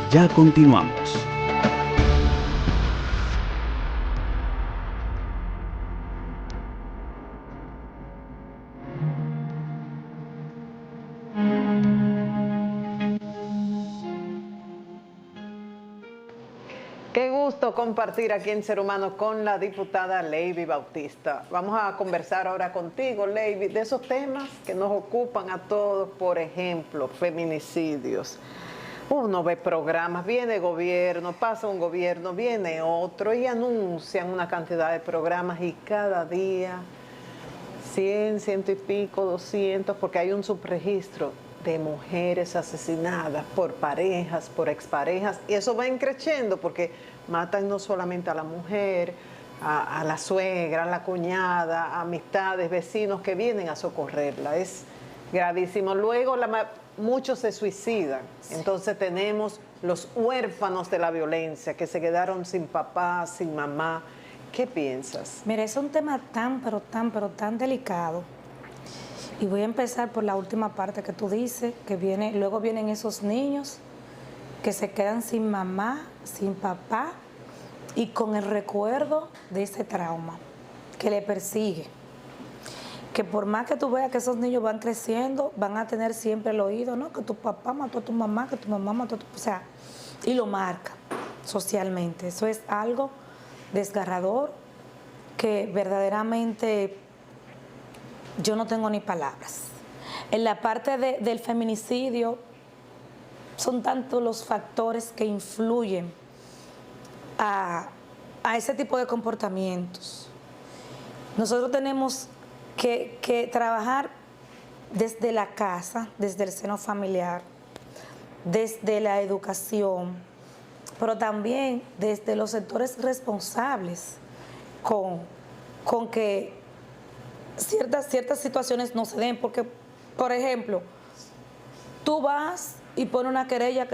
Ya continuamos. Qué gusto compartir aquí en Ser Humano con la diputada Leiby Bautista. Vamos a conversar ahora contigo, Leiby, de esos temas que nos ocupan a todos, por ejemplo, feminicidios. Uno ve programas, viene gobierno, pasa un gobierno, viene otro y anuncian una cantidad de programas y cada día 100, ciento y pico, 200, porque hay un subregistro de mujeres asesinadas por parejas, por exparejas, y eso va creciendo porque matan no solamente a la mujer, a la suegra, a la cuñada, a amistades, vecinos que vienen a socorrerla. Es gravísimo. Luego muchos se suicidan, entonces tenemos los huérfanos de la violencia que se quedaron sin papá, sin mamá. ¿Qué piensas? Mira, es un tema tan, pero tan delicado. Y voy a empezar por la última parte que tú dices, que luego vienen esos niños que se quedan sin mamá, sin papá y con el recuerdo de ese trauma que le persigue. Que por más que tú veas que esos niños van creciendo, van a tener siempre el oído, ¿no? Que tu papá mató a tu mamá, que tu mamá mató a tu... O sea, y lo marca socialmente. Eso es algo desgarrador que verdaderamente yo no tengo ni palabras. En la parte del feminicidio son tantos los factores que influyen a ese tipo de comportamientos. Nosotros tenemos que trabajar desde la casa, desde el seno familiar, desde la educación, pero también desde los sectores responsables con que ciertas situaciones no se den, porque, por ejemplo, tú vas y pones una querella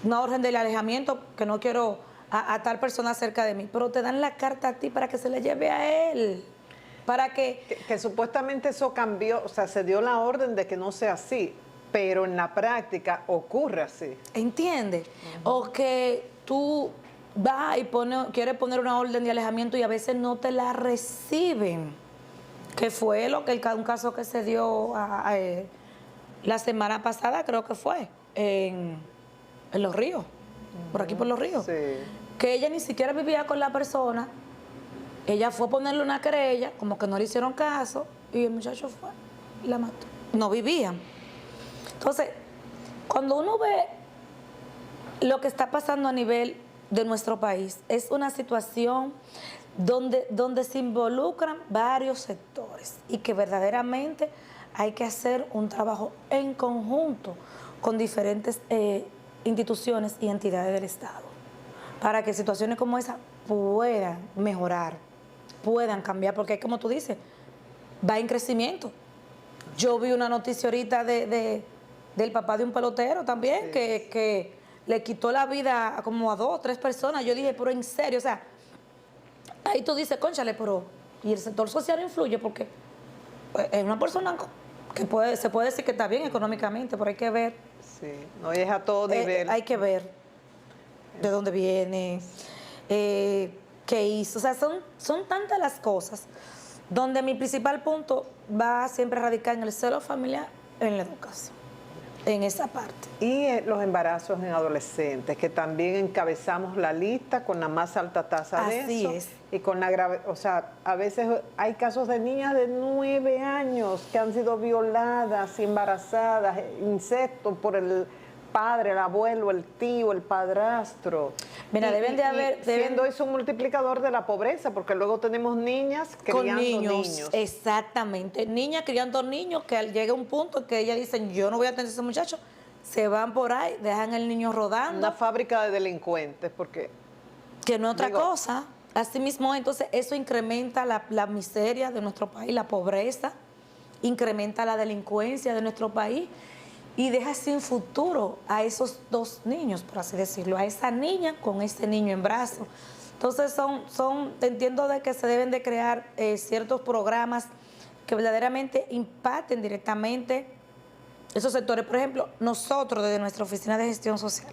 una orden de alejamiento, que no quiero a tal persona cerca de mí, pero te dan la carta a ti para que se le lleve a él, para que supuestamente eso cambió, o sea, se dio la orden de que no sea así, pero en la práctica ocurre así. ¿Entiendes? O que tú vas y quieres poner una orden de alejamiento y a veces no te la reciben, que fue un caso que se dio la semana pasada, creo que fue, en Los Ríos, por aquí por Los Ríos, Sí. que ella ni siquiera vivía con la persona, ella fue a ponerle una querella, como que no le hicieron caso, y el muchacho fue y la mató. No vivían. Entonces, cuando uno ve lo que está pasando a nivel de nuestro país, es una situación donde se involucran varios sectores y que verdaderamente hay que hacer un trabajo en conjunto con diferentes instituciones y entidades del Estado para que situaciones como esa puedan mejorar, puedan cambiar, porque como tú dices, va en crecimiento. Yo vi una noticia ahorita del papá de un pelotero también, Sí. que le quitó la vida como a 2 o 3 personas. Yo dije, pero en serio, o sea, ahí tú dices, cónchale, pero y el sector social influye porque es una persona que se puede decir que está bien económicamente, pero hay que ver. Sí, no es a todo nivel. Hay que ver de dónde viene, qué hizo. O sea, son tantas las cosas donde mi principal punto va siempre a radicar en el celo familiar, en la educación, en esa parte. Y los embarazos en adolescentes, que también encabezamos la lista con la más alta tasa de Así eso. es. Y con la grave, o sea, a veces hay casos de niñas de 9 años que han sido violadas y embarazadas, incesto por el padre, el abuelo, el tío, el padrastro. Mira, siendo eso un multiplicador de la pobreza, porque luego tenemos niñas criando niños. Exactamente, niñas criando niños que llega un punto que ellas dicen, yo no voy a atender a ese muchacho, se van por ahí, dejan el niño rodando. Una fábrica de delincuentes, porque... Que no es otra cosa. Así mismo, entonces, eso incrementa la miseria de nuestro país, la pobreza, incrementa la delincuencia de nuestro país y deja sin futuro a esos 2 niños, por así decirlo, a esa niña con ese niño en brazos. Entonces, entiendo de que se deben de crear ciertos programas que verdaderamente impacten directamente esos sectores. Por ejemplo, nosotros desde nuestra Oficina de Gestión Social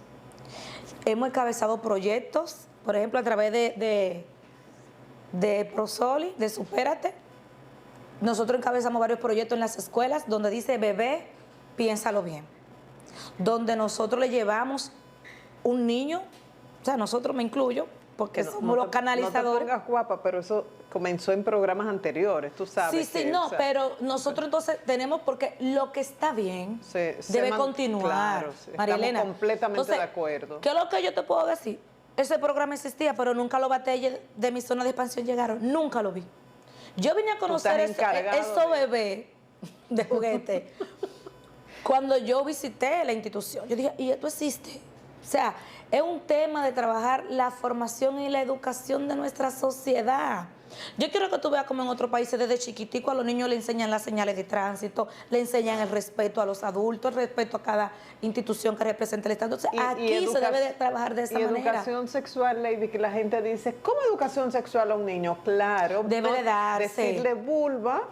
hemos encabezado proyectos, por ejemplo, a través de Prosoli, de Supérate. Nosotros encabezamos varios proyectos en las escuelas donde dice bebé, piénsalo bien. Donde nosotros le llevamos un niño, o sea, nosotros me incluyo, porque somos los canalizadores. No te pongas guapa, pero eso comenzó en programas anteriores, tú sabes. Sí, no, o sea, pero nosotros entonces tenemos, porque lo que está bien debe continuar. Claro, María Elena. Estamos completamente entonces, de acuerdo. ¿Qué es lo que yo te puedo decir? Ese programa existía, pero nunca los batalles de mi zona de expansión llegaron, nunca lo vi. Yo vine a conocer esos bebés de juguete cuando yo visité la institución. Yo dije, ¿y esto existe? O sea, es un tema de trabajar la formación y la educación de nuestra sociedad. Yo quiero que tú veas como en otros países desde chiquitico a los niños le enseñan las señales de tránsito, le enseñan el respeto a los adultos, el respeto a cada institución que representa el Estado. Entonces, aquí se debe de trabajar de esa manera. Y educación sexual, Lady, que la gente dice, ¿cómo educación sexual a un niño? Claro. Debe de darse. Decirle vulva,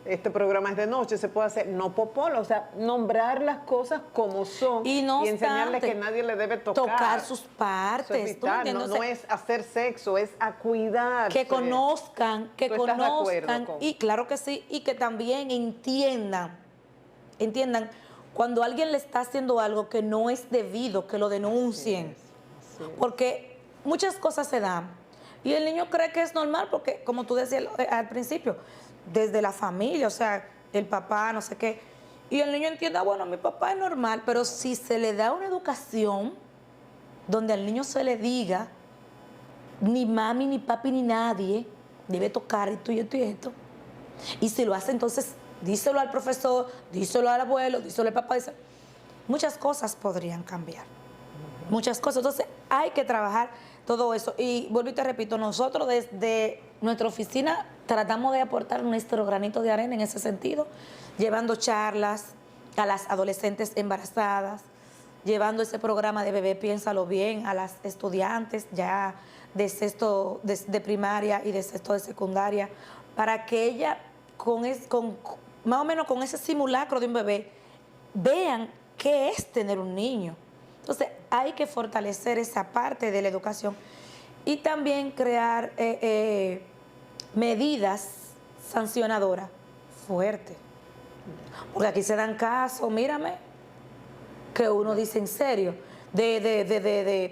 este programa es de noche, se puede hacer, no popola, o sea, nombrar las cosas como son y enseñarle que nadie le debe tocar sus partes. Eso es vital, no es hacer sexo, es a cuidar. Que conozcan, con... y claro que sí, y que también entiendan cuando alguien le está haciendo algo que no es debido, que lo denuncien. Así es. Porque muchas cosas se dan y el niño cree que es normal porque, como tú decías al principio, desde la familia, o sea, el papá, no sé qué, y el niño entiende, bueno, mi papá es normal, pero si se le da una educación donde al niño se le diga, ni mami, ni papi, ni nadie debe tocar esto y esto y esto, y si lo hace, entonces díselo al profesor, díselo al abuelo, díselo al papá, muchas cosas podrían cambiar, muchas cosas. Entonces hay que trabajar todo eso, y vuelvo y te repito, nosotros desde nuestra oficina tratamos de aportar nuestro granito de arena en ese sentido, llevando charlas a las adolescentes embarazadas, llevando ese programa de Bebé Piénsalo Bien a las estudiantes ya de sexto de primaria y de sexto de secundaria, para que ella más o menos con ese simulacro de un bebé vean qué es tener un niño. Entonces hay que fortalecer esa parte de la educación y también crear medidas sancionadoras fuertes. Porque aquí se dan casos, mírame, que uno dice en serio,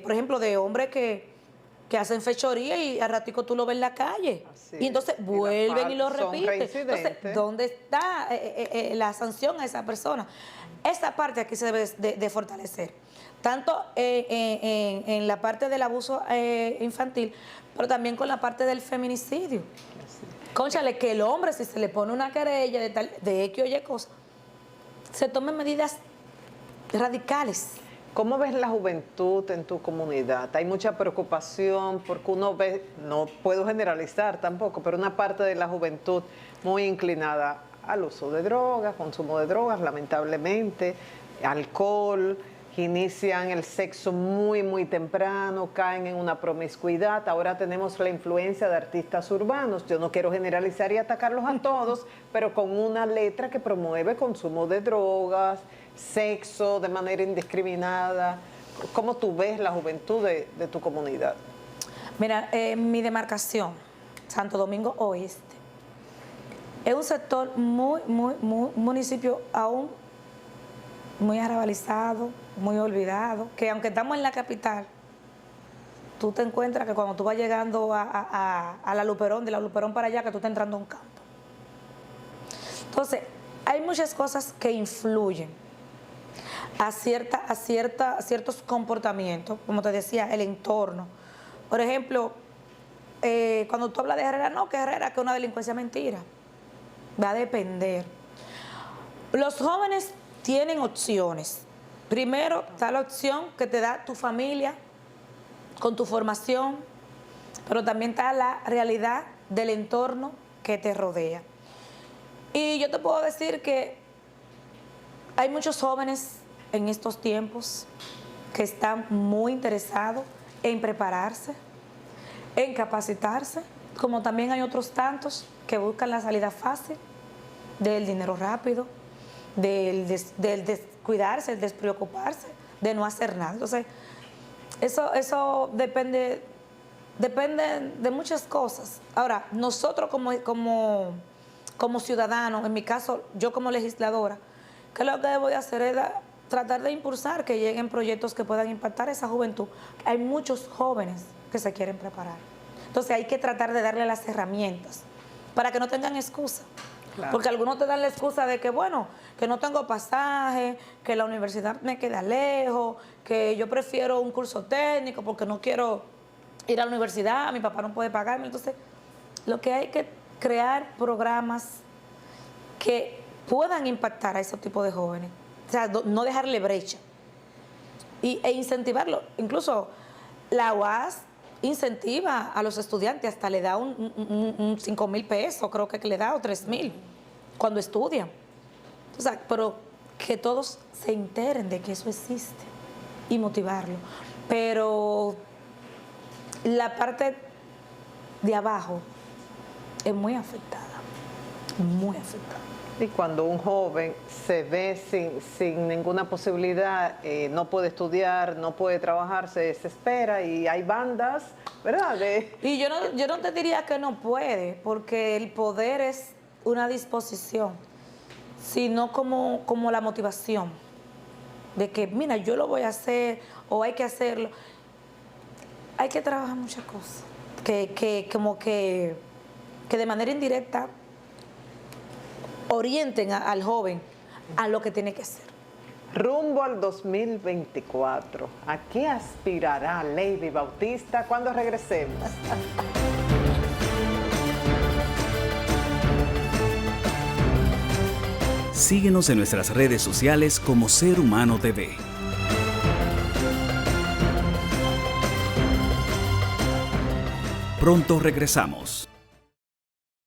por ejemplo, de hombres que hacen fechoría y al ratico tú lo ves en la calle. Así y entonces vuelven y lo repiten. Entonces, ¿dónde está la sanción a esa persona? Esa parte aquí se debe de fortalecer. Tanto en la parte del abuso infantil, pero también con la parte del feminicidio. Cónchale, que el hombre, si se le pone una querella de X o Y cosas, se tomen medidas radicales. ¿Cómo ves la juventud en tu comunidad? Hay mucha preocupación porque uno ve, no puedo generalizar tampoco, pero una parte de la juventud muy inclinada al uso de drogas, consumo de drogas, lamentablemente, alcohol, inician el sexo muy, muy temprano, caen en una promiscuidad. Ahora tenemos la influencia de artistas urbanos. Yo no quiero generalizar y atacarlos a todos, pero con una letra que promueve consumo de drogas, sexo de manera indiscriminada. ¿Cómo tú ves la juventud de tu comunidad? Mira, mi demarcación, Santo Domingo Oeste, es un sector un municipio aún muy arrabalizado, muy olvidado, que aunque estamos en la capital, tú te encuentras que cuando tú vas llegando a la Luperón, de la Luperón para allá, que tú estás entrando a un campo. Entonces, hay muchas cosas que influyen a ciertos comportamientos, como te decía, el entorno. Por ejemplo, cuando tú hablas de Herrera, no, que Herrera, que es una delincuencia, mentira. Va a depender. Los jóvenes tienen opciones. Primero está la opción que te da tu familia con tu formación, pero también está la realidad del entorno que te rodea. Y yo te puedo decir que hay muchos jóvenes en estos tiempos que están muy interesados en prepararse, en capacitarse, como también hay otros tantos que buscan la salida fácil del dinero rápido, del descuidarse, el despreocuparse, de no hacer nada. Entonces, Eso depende de muchas cosas. Ahora, nosotros como ciudadanos, en mi caso, yo como legisladora, ¿qué es lo que voy a hacer? Es tratar de impulsar que lleguen proyectos que puedan impactar a esa juventud. Hay muchos jóvenes que se quieren preparar. Entonces hay que tratar de darle las herramientas para que no tengan excusa. Claro. Porque algunos te dan la excusa de que, bueno, que no tengo pasaje, que la universidad me queda lejos, que yo prefiero un curso técnico porque no quiero ir a la universidad, mi papá no puede pagarme. Entonces, lo que hay que crear programas que puedan impactar a esos tipos de jóvenes. O sea, no dejarle brecha. E incentivarlo. Incluso la UAS incentiva a los estudiantes, hasta le da un 5,000 pesos, creo que le da, o 3,000, cuando estudian. O sea, pero que todos se enteren de que eso existe y motivarlo. Pero la parte de abajo es muy afectada, muy afectada. Y cuando un joven se ve sin ninguna posibilidad, no puede estudiar, no puede trabajar, se desespera y hay bandas, ¿verdad? Y yo no te diría que no puede, porque el poder es una disposición, sino como la motivación de que, mira, yo lo voy a hacer o hay que hacerlo. Hay que trabajar muchas cosas, que de manera indirecta orienten al joven a lo que tiene que hacer. Rumbo al 2024. ¿A qué aspirará Leiby Bautista cuando regresemos? Síguenos en nuestras redes sociales como Ser Humano TV. Pronto regresamos.